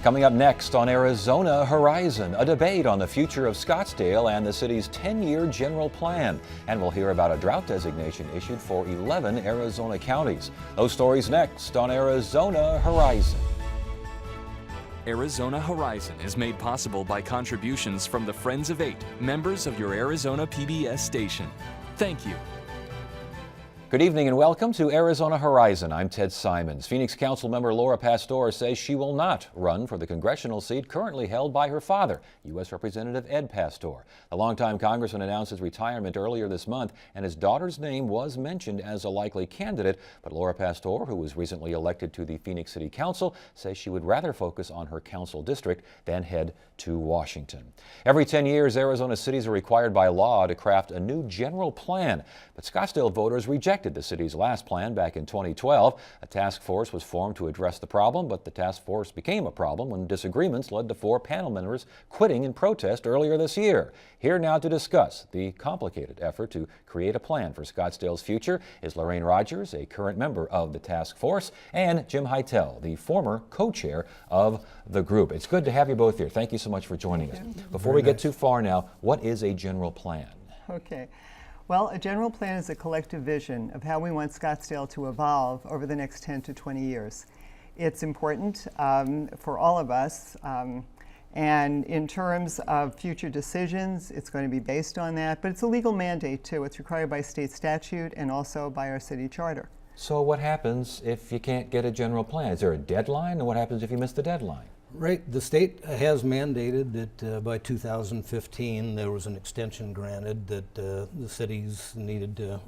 Coming up next on Arizona Horizon, a debate on the future of Scottsdale and the city's 10-year general plan. And we'll hear about a drought designation issued for 11 Arizona counties. Those stories next on Arizona Horizon. Arizona Horizon is made possible by contributions from the Friends of Eight, members of your Arizona PBS station. Thank you. Good evening and welcome to Arizona Horizon. I'm Ted Simons. Phoenix Council member Laura Pastor says she will not run for the congressional seat currently held by her father, U.S. Representative Ed Pastor. The longtime congressman announced his retirement earlier this month, and his daughter's name was mentioned as a likely candidate. But Laura Pastor, who was recently elected to the Phoenix City Council, says she would rather focus on her council district than head to Washington. Every 10 years, Arizona cities are required by law to craft a new general plan. But Scottsdale voters rejected the city's last plan back in 2012. A task force was formed to address the problem, but the task force became a problem when disagreements led to 4 panel members quitting in protest earlier this year. Here now to discuss the complicated effort to create a plan for Scottsdale's future is Lorraine Rogers, a current member of the task force, and Jim Hytel, the former co-chair of the group. It's good to have you both here. Thank you so much for joining us. Before we get too far now, what is a general plan? Okay. Well, a general plan is a collective vision of how we want Scottsdale to evolve over the next 10 to 20 years. It's important for all of us, and in terms of future decisions, it's going to be based on that, but it's a legal mandate too. It's required by state statute and also by our city charter. So what happens if you can't get a general plan? Is there a deadline, and what happens if you miss the deadline? Right. The state has mandated that by 2015 there was an extension granted that the cities needed to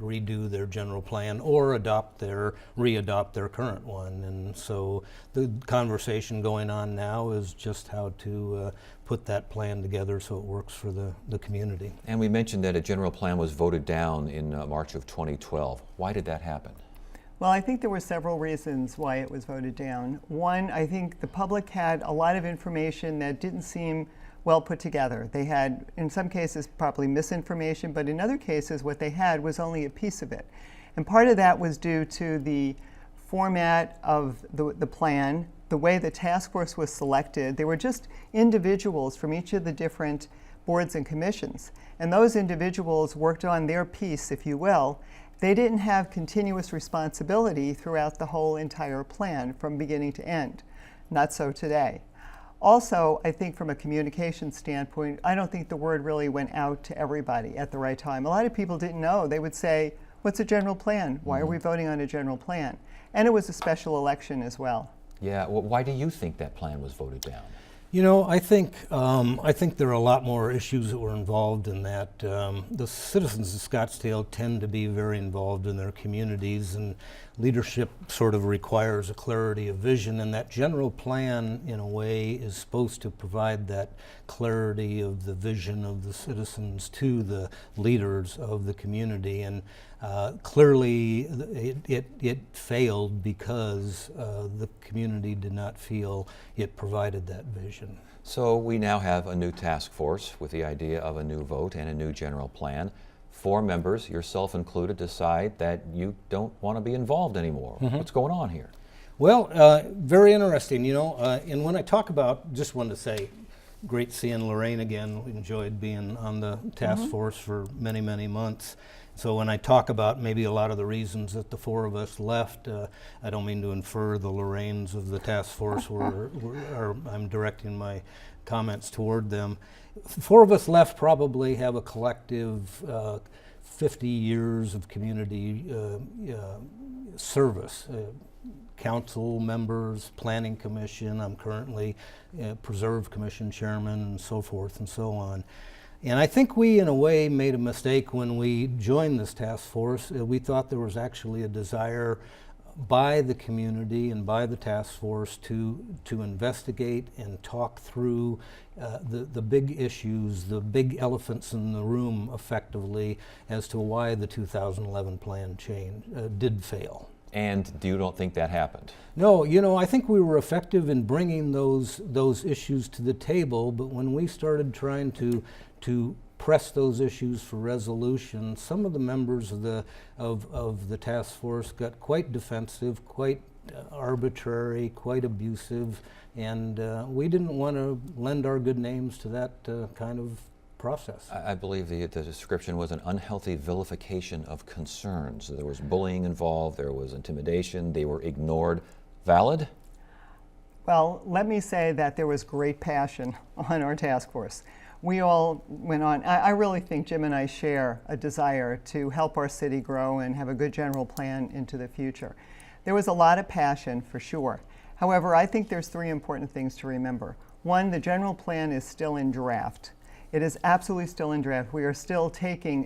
redo their general plan or re-adopt their current one. And so the conversation going on now is just how to put that plan together so it works for the community. And we mentioned that a general plan was voted down in March of 2012. Why did that happen? Well, I think there were several reasons why it was voted down. One, I think the public had a lot of information that didn't seem well put together. They had, in some cases, probably misinformation, but in other cases, what they had was only a piece of it. And part of that was due to the format of the plan, the way the task force was selected. They were just individuals from each of the different boards and commissions. And those individuals worked on their piece, if you will. They didn't have continuous responsibility throughout the whole entire plan from beginning to end. Not so today. Also, I think from a communication standpoint, I don't think the word really went out to everybody at the right time. A lot of people didn't know. They would say, what's a general plan? Why are we voting on a general plan? And it was a special election as well. Yeah, well, why do you think that plan was voted down? You know, I think there are a lot more issues that were involved in that. The citizens of Scottsdale tend to be very involved in their communities, and leadership sort of requires a clarity of vision, and that general plan, in a way, is supposed to provide that clarity of the vision of the citizens to the leaders of the community. And clearly it failed because the community did not feel it provided that vision. So we now have a new task force with the idea of a new vote and a new general plan. 4 members, yourself included, decide that you don't want to be involved anymore. What's going on here? Well, very interesting, you know, and when I talk about, just wanted to say, great seeing Lorraine again. We enjoyed being on the task force for many, many months. So when I talk about maybe a lot of the reasons that the 4 of us left, I don't mean to infer the Lorraines of the task force, I'm directing my comments toward them. 4 of us left probably have a collective 50 years of community service. Council members, Planning Commission, I'm currently Preserve Commission Chairman, and so forth and so on. And I think we, in a way, made a mistake when we joined this task force. We thought there was actually a desire by the community and by the task force to investigate and talk through the big issues, the big elephants in the room, effectively, as to why the 2011 plan did fail. And you don't think that happened? No, you know, I think we were effective in bringing those issues to the table, but when we started trying to press those issues for resolution, some of the members of the task force got quite defensive, quite arbitrary, quite abusive, and we didn't want to lend our good names to that kind of process. I believe the description was an unhealthy vilification of concerns. There was bullying involved, there was intimidation, they were ignored. Valid? Well, let me say that there was great passion on our task force. We all went on. I really think Jim and I share a desire to help our city grow and have a good general plan into the future. There was a lot of passion, for sure. However, I think there's three important things to remember. One, the general plan is still in draft. It is absolutely still in draft. We are still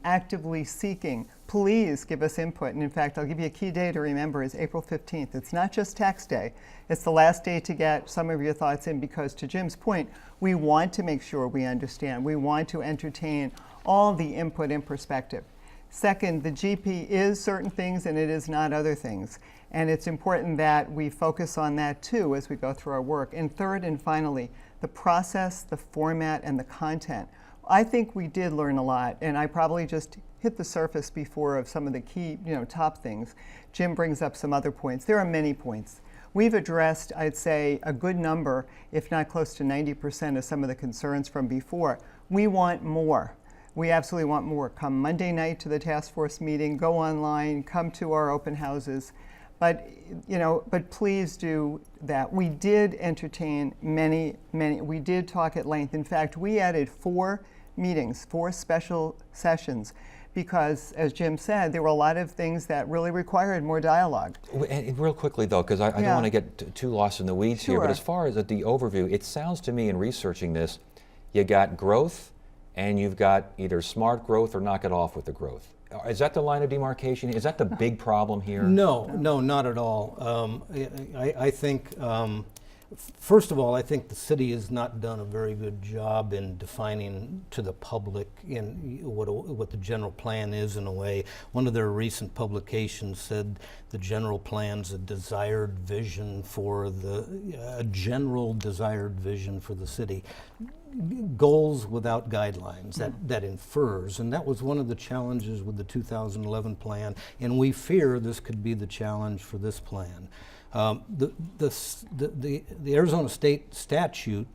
actively seeking. Please give us input. And in fact, I'll give you a key day to remember is April 15th. It's not just tax day. It's the last day to get some of your thoughts in because, to Jim's point, we want to make sure we understand. We want to entertain all the input and perspective. Second, the GP is certain things and it is not other things. And it's important that we focus on that too as we go through our work. And third and finally, the process, the format, and the content. I think we did learn a lot, and I probably just hit the surface before of some of the key, top things. Jim brings up some other points. There are many points. We've addressed, I'd say, a good number, if not close to 90% of some of the concerns from before. We want more. We absolutely want more. Come Monday night to the task force meeting, go online, come to our open houses. But please do that. We did entertain many, we did talk at length. In fact, we added 4 meetings, 4 special sessions, because, as Jim said, there were a lot of things that really required more dialogue. And real quickly, though, because I don't want to get too lost in the weeds here, but as far as the overview, it sounds to me in researching this, you got growth, and you've got either smart growth or knock it off with the growth. Is that the line of demarcation? Is that the big problem here? No, not at all. I think, first of all, I think the city has not done a very good job in defining to the public in what the general plan is in a way. One of their recent publications said the general plan's a desired vision for a general desired vision for the city. Goals without guidelines, that infers, and that was one of the challenges with the 2011 plan, and we fear this could be the challenge for this plan. The Arizona State statute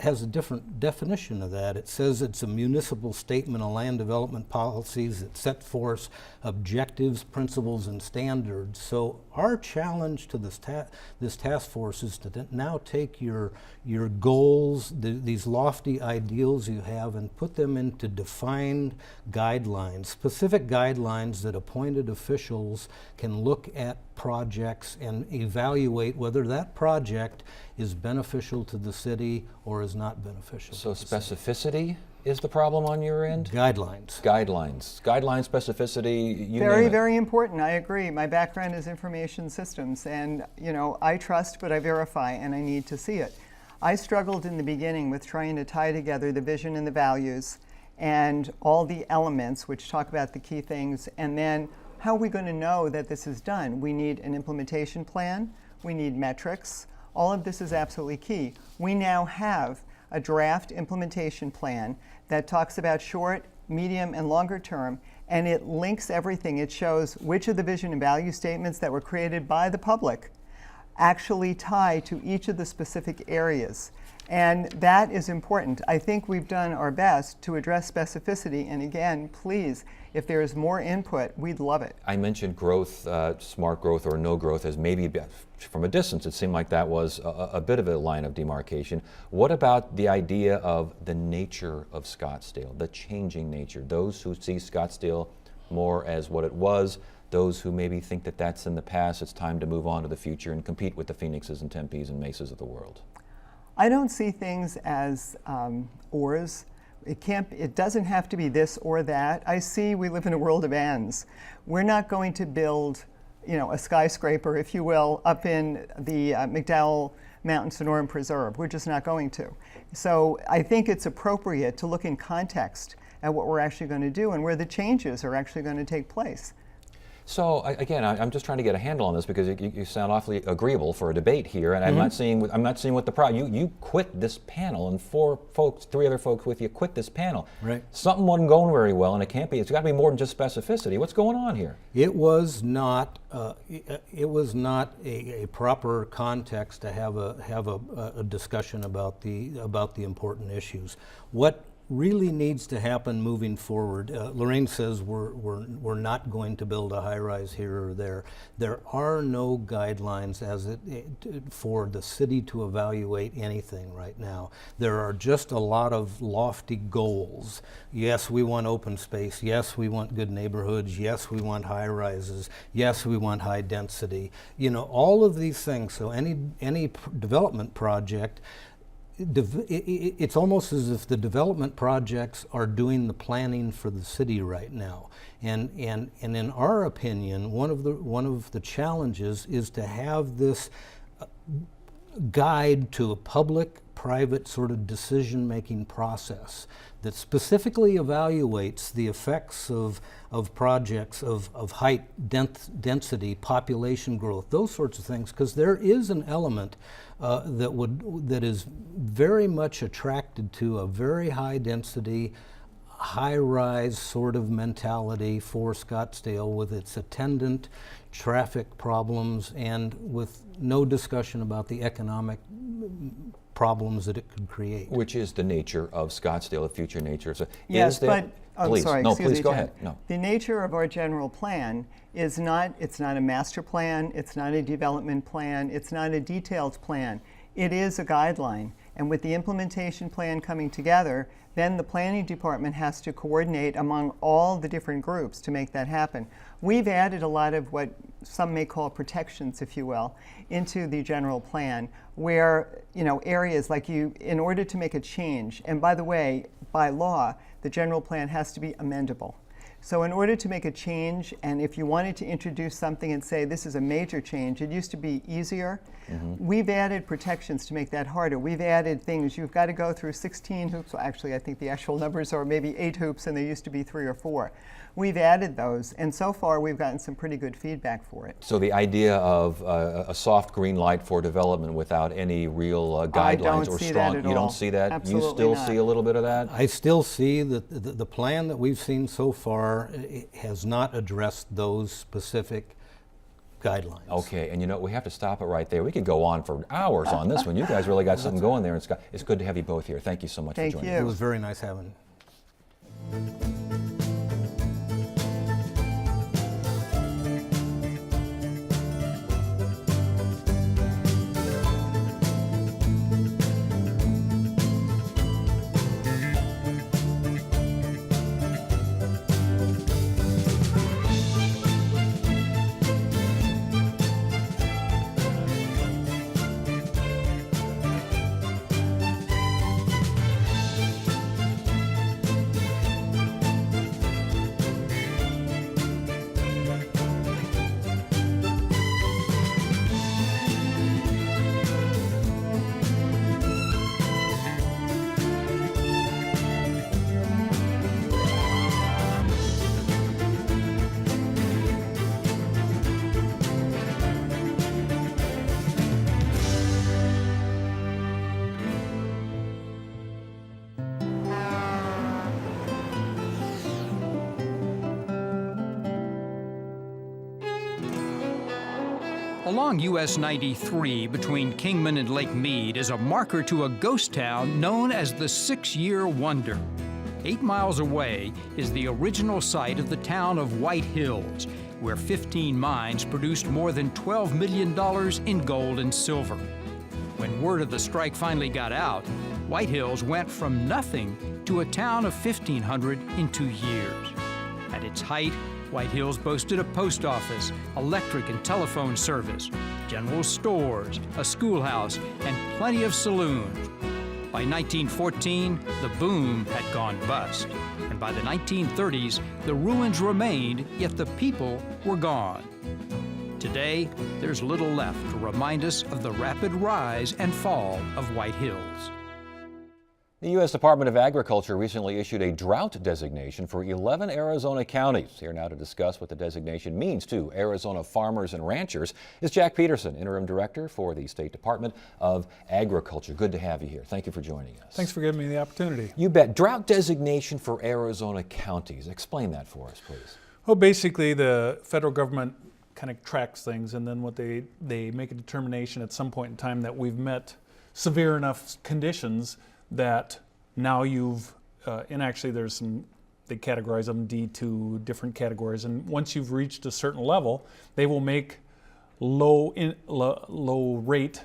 has a different definition of that. It says it's a municipal statement of land development policies that set forth objectives, principles, and standards. So our challenge to this task force is to now take your goals, these lofty ideals you have, and put them into defined guidelines, specific guidelines that appointed officials can look at projects and evaluate whether that project is beneficial to the city or is not beneficial. So specificity is the problem on your end? Guidelines. Guidelines, specificity, you Very, name it. very important. I agree. My background is information systems, and I trust, but I verify, and I need to see it. I struggled in the beginning with trying to tie together the vision and the values and all the elements which talk about the key things, and then how are we going to know that this is done? We need an implementation plan. We need metrics. All of this is absolutely key. We now have a draft implementation plan that talks about short, medium, and longer term, and it links everything. It shows which of the vision and value statements that were created by the public actually tie to each of the specific areas. And that is important. I think we've done our best to address specificity, and again, please, if there is more input, we'd love it. I mentioned growth, smart growth or no growth, as maybe from a distance it seemed like that was a bit of a line of demarcation. What about the idea of the nature of Scottsdale, the changing nature? Those who see Scottsdale more as what it was, those who maybe think that that's in the past, it's time to move on to the future and compete with the Phoenixes and Tempes and Mesas of the world. I don't see things as ors. It doesn't have to be this or that. I see we live in a world of ands. We're not going to build, a skyscraper, if you will, up in the McDowell Mountain Sonoran Preserve. We're just not going to. So I think it's appropriate to look in context at what we're actually going to do and where the changes are actually going to take place. So again, I'm just trying to get a handle on this because you sound awfully agreeable for a debate here, and I'm not seeing what the problem. You quit this panel, and three other folks with you quit this panel. Right. Something wasn't going very well, and it can't be. It's got to be more than just specificity. What's going on here? It was not. It was not a proper context to have a discussion about the important issues. What really needs to happen moving forward? Lorraine says we're not going to build a high-rise here or there. There are no guidelines for the city to evaluate anything right now. There are just a lot of lofty goals. Yes, we want open space. Yes, we want good neighborhoods. Yes, we want high-rises. Yes, we want high density. You know, all of these things. So any development project, it's almost as if the development projects are doing the planning for the city right now. And in our opinion, one of the challenges is to have this guide to a public-private sort of decision-making process that specifically evaluates the effects of projects of height, density, population growth, those sorts of things, because there is an element that is very much attracted to a very high density, high-rise sort of mentality for Scottsdale, with its attendant traffic problems and with no discussion about the economic problems that it could create. Which is the nature of Scottsdale, the future nature. So Yes, is there, but, please, sorry, no, excuse please me, go Ted. ahead. No. The nature of our general plan is it's not a master plan, it's not a development plan, it's not a detailed plan. It is a guideline. And with the implementation plan coming together, then the planning department has to coordinate among all the different groups to make that happen. We've added a lot of what some may call protections, if you will, into the general plan, where, you know, areas like in order to make a change, and by the way, by law, the general plan has to be amendable. So in order to make a change, and if you wanted to introduce something and say this is a major change, it used to be easier. We've added protections to make that harder. We've added things. You've got to go through 16 hoops. Well, actually, I think the actual numbers are maybe 8 hoops, and there used to be 3 or 4. We've added those, and so far we've gotten some pretty good feedback for it. So the idea of a soft green light for development without any real guidelines or strong, you don't see that? Absolutely you still not. see a little bit of that? I still see that the plan that we've seen so far has not addressed those specific guidelines. Okay, and you know, we have to stop it right there. We could go on for hours on this one. You guys really got something going there. It's good to have you both here. Thank you so much Thank for joining you. It was very nice having you. Along US 93 between Kingman and Lake Mead is a marker to a ghost town known as the 6-Year Wonder. 8 miles away is the original site of the town of White Hills, where 15 mines produced more than $12 million in gold and silver. When word of the strike finally got out, White Hills went from nothing to a town of 1,500 in 2 years. At its height, White Hills boasted a post office, electric and telephone service, general stores, a schoolhouse, and plenty of saloons. By 1914, the boom had gone bust, and by the 1930s, the ruins remained, yet the people were gone. Today, there's little left to remind us of the rapid rise and fall of White Hills. The U.S. Department of Agriculture recently issued a drought designation for 11 Arizona counties. Here now to discuss what the designation means to Arizona farmers and ranchers is Jack Peterson, Interim Director for the State Department of Agriculture. Good to have you here. Thank you for joining us. Thanks for giving me the opportunity. You bet. Drought designation for Arizona counties. Explain that for us, please. Well, basically the federal government kind of tracks things, and then what they make a determination at some point in time that we've met severe enough conditions that now you've, and actually there's some, they categorize them D2 different categories, and once you've reached a certain level, they will make low rate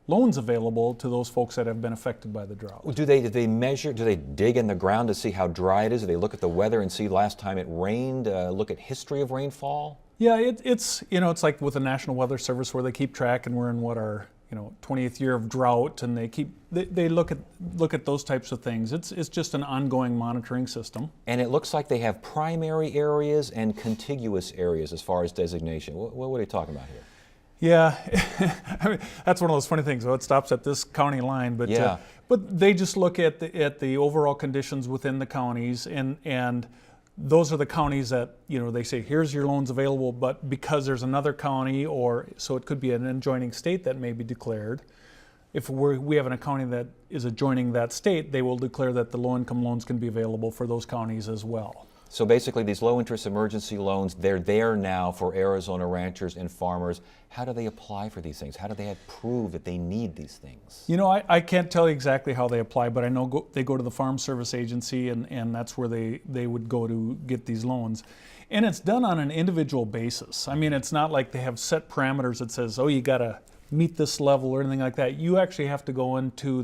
loans available to those folks that have been affected by the drought. Do they measure, do they dig in the ground to see how dry it is? Do they look at the weather and see last time it rained, look at history of rainfall? Yeah, it's it's like with the National Weather Service where they keep track, and we're in what our 20th year of drought, and they look at those types of things. It's just an ongoing monitoring system. And it looks like they have primary areas and contiguous areas as far as designation. What are they talking about here? Yeah, I mean, that's one of those funny things. Well, it stops at this county line, but Yeah. But they just look at the overall conditions within the counties, and those are the counties that they say here's your loans available, but because there's another county, or so it could be an adjoining state that may be declared. If we have a county that is adjoining that state, they will declare that the low-income loans can be available for those counties as well. So basically these low-interest emergency loans, they're there now for Arizona ranchers and farmers. How do they apply for these things? How do they prove that they need these things? I can't tell you exactly how they apply, but I know they go to the Farm Service Agency, and that's where they would go to get these loans. And it's done on an individual basis. I mean, it's not like they have set parameters that says, oh, you got to meet this level or anything like that. You actually have to go into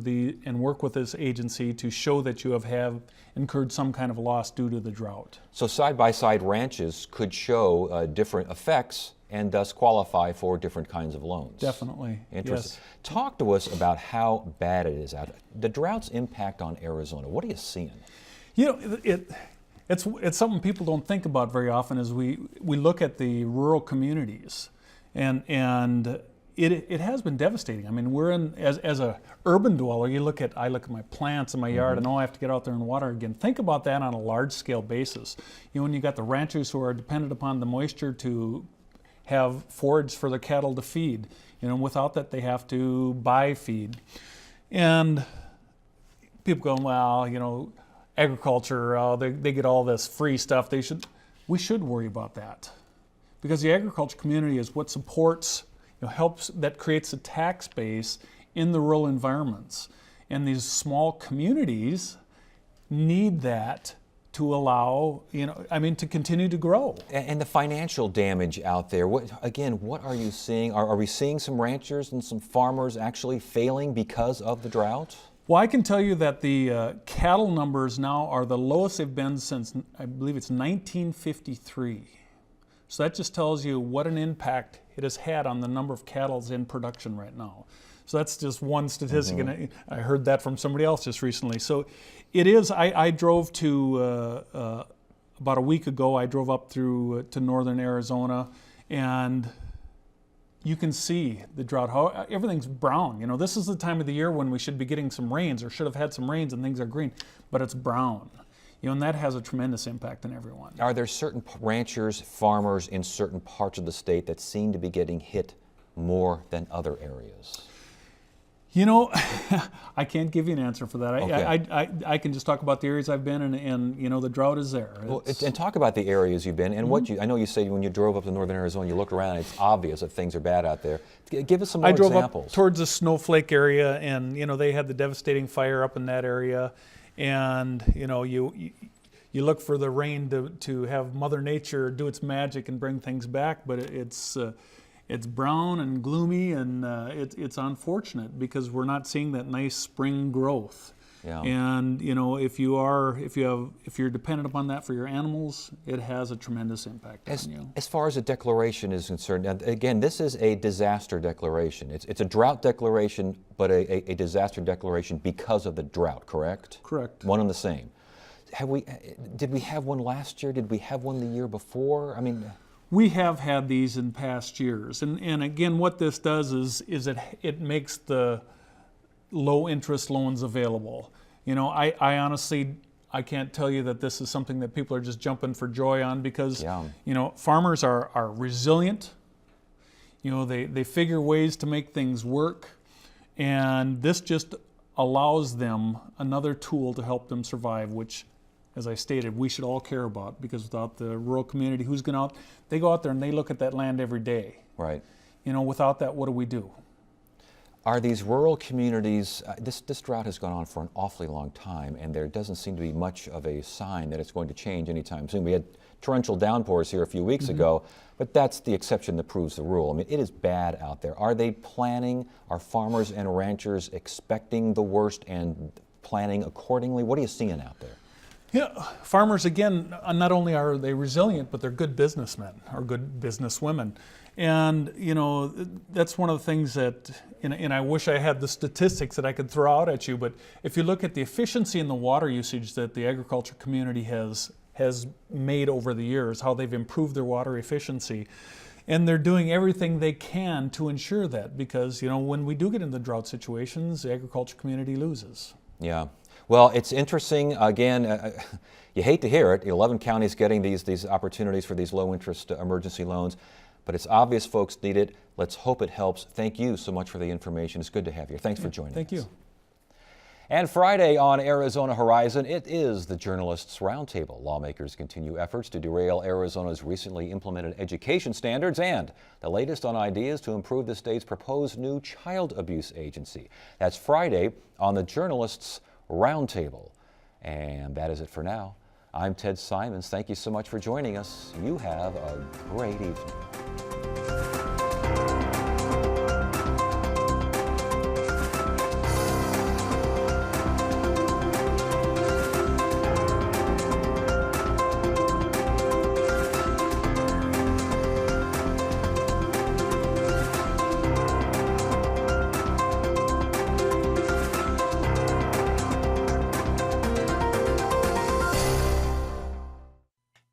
and work with this agency to show that you have incurred some kind of loss due to the drought. So side-by-side ranches could show different effects and thus qualify for different kinds of loans. Definitely. Interesting. Yes. Talk to us about how bad it is out there. The drought's impact on Arizona. What are you seeing? It's something people don't think about very often as we look at the rural communities, and it has been devastating. I mean, we're in as a urban dweller. I look at my plants in my yard, and I have to get out there and water again. Think about that on a large scale basis. When you got the ranchers who are dependent upon the moisture to have forage for their cattle to feed. Without that, they have to buy feed. And people go, well, agriculture, they get all this free stuff. We should worry about that, because the agriculture community is what supports, that creates a tax base in the rural environments. And these small communities need that to allow, to continue to grow. And the financial damage out there, what are you seeing? Are we seeing some ranchers and some farmers actually failing because of the drought? Well, I can tell you that the cattle numbers now are the lowest they've been since, I believe it's 1953. So that just tells you what an impact it has had on the number of cattle in production right now. So that's just one statistic, and I heard that from somebody else just recently. So it is, I drove to, about a week ago, I drove up through to northern Arizona, and you can see the drought, how everything's brown. This is the time of the year when we should be getting some rains, or should have had some rains, and things are green, but it's brown. And that has a tremendous impact on everyone. Are there certain ranchers, farmers in certain parts of the state that seem to be getting hit more than other areas? I can't give you an answer for that. Okay. I can just talk about the areas I've been in, and the drought is there. Well, and talk about the areas you've been, and I know you say when you drove up to northern Arizona, you looked around, it's obvious that things are bad out there. Give us some more examples. I drove up towards the Snowflake area, and they had the devastating fire up in that area, and you look for the rain to have Mother Nature do its magic and bring things back, but it's brown and gloomy, and it's unfortunate because we're not seeing that nice spring growth. Yeah. And if you're dependent upon that for your animals, it has a tremendous impact on you. As far as the declaration is concerned, again, this is a disaster declaration. It's a drought declaration, but a disaster declaration because of the drought, correct? Correct. One and the same. Did we have one last year? Did we have one the year before? We have had these in past years, and again, what this does is it makes the low interest loans available. You know, I honestly, I can't tell you that this is something that people are just jumping for joy on because, Yeah. you know, farmers are resilient. You know, they figure ways to make things work. And this just allows them another tool to help them survive, which, as I stated, we should all care about, because without the rural community, who's going out? They go out there and they look at that land every day. Right. You know, without that, what do we do? Are these rural communities, this drought has gone on for an awfully long time, and there doesn't seem to be much of a sign that it's going to change anytime soon. We had torrential downpours here a few weeks ago, but that's the exception that proves the rule. I mean, it is bad out there. Are they planning, are farmers and ranchers expecting the worst and planning accordingly? What are you seeing out there? Yeah, farmers, again, not only are they resilient, but they're good businessmen or good businesswomen. And, you know, that's one of the things that, and I wish I had the statistics that I could throw out at you, but if you look at the efficiency in the water usage that the agriculture community has made over the years, how they've improved their water efficiency, and they're doing everything they can to ensure that, because, you know, when we do get into drought situations, the agriculture community loses. Yeah. Well, it's interesting. Again, you hate to hear it. 11 counties getting these opportunities for these low-interest emergency loans, but it's obvious folks need it. Let's hope it helps. Thank you so much for the information. It's good to have you. Thanks for joining us. Thank you. And Friday on Arizona Horizon, it is the Journalists Roundtable. Lawmakers continue efforts to derail Arizona's recently implemented education standards and the latest on ideas to improve the state's proposed new child abuse agency. That's Friday on the Journalists Roundtable. And that is it for now. I'm Ted Simons. Thank you so much for joining us. You have a great evening.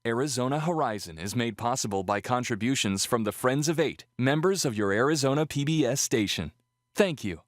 Arizona Horizon is made possible by contributions from the Friends of Eight, members of your Arizona PBS station. Thank you.